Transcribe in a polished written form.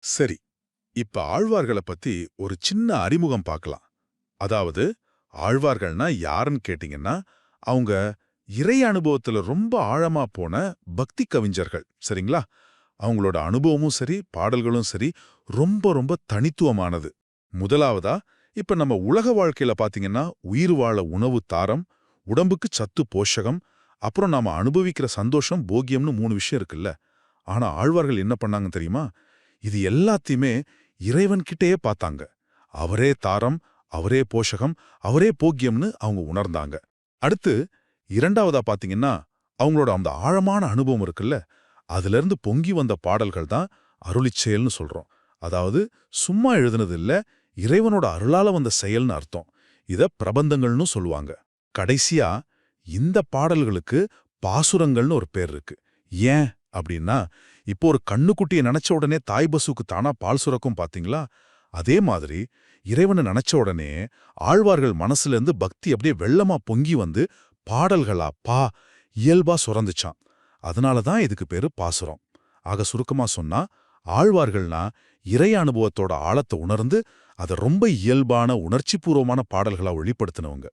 சரி, இப்ப ஆழ்வார்கள பத்தி ஒரு சின்ன அறிமுகம் பார்க்கலாம். அதாவது, ஆழ்வார்கள்னா யாருன்னு கேட்டீங்கன்னா, அவங்க இறை அனுபவத்துல ரொம்ப ஆழமா போன பக்தி கவிஞர்கள். சரிங்களா? அவங்களோட அனுபவமும் சரி, பாடல்களும் சரி, ரொம்ப ரொம்ப தனித்துவமானது. முதலாவதா, இப்ப நம்ம உலக வாழ்க்கையில பாத்தீங்கன்னா, உயிர் வாழ உணவு தாரம், உடம்புக்கு சத்து போஷகம், அப்புறம் நாம அனுபவிக்கிற சந்தோஷம், போக்கியம்னு 3 விஷயம் இருக்குல்ல. ஆனா ஆழ்வார்கள் என்ன பண்ணாங்க தெரியுமா? இது எல்லாத்தையுமே இறைவன்கிட்டயே பார்த்தாங்க. அவரே தாரம், அவரே போஷகம், அவரே போக்கியம்னு அவங்க உணர்ந்தாங்க. அடுத்து 2வதா பாத்தீங்கன்னா, அவங்களோட அந்த ஆழமான அனுபவம் இருக்குல்ல, அதிலிருந்து பொங்கி வந்த பாடல்கள் தான் அருளிச்செயல்னு சொல்றோம். அதாவது சும்மா எழுதுனது இல்ல, இறைவனோட அருளால வந்த செயல்னு அர்த்தம். இத பிரபந்தங்கள்னு சொல்லுவாங்க. கடைசியா இந்த பாடல்களுக்கு பாசுரங்கள்னு ஒரு பேர் இருக்கு. ஏன் அப்படின்னா, இப்போ ஒரு கண்ணுக்குட்டிய நெனச்ச உடனே தாய் பசுக்கு தானா பால் சுரக்கும் பாத்தீங்களா? அதே மாதிரி இறைவனை நெனச்ச உடனே ஆழ்வார்கள் மனசுல இருந்து பக்தி அப்படியே வெள்ளமா பொங்கி வந்து பாடல்களா இயல்பா சுரந்துச்சாம். அதனால தான் இதுக்கு பேரு பாசுரம். ஆக சுருக்கமா சொன்னா, ஆழ்வார்கள்னா இறை அனுபவத்தோட ஆழத்தை உணர்ந்து, அத ரொம்ப இயல்பான உணர்ச்சிபூர்வமான பாடல்களா வெளிப்படுத்தினவங்க.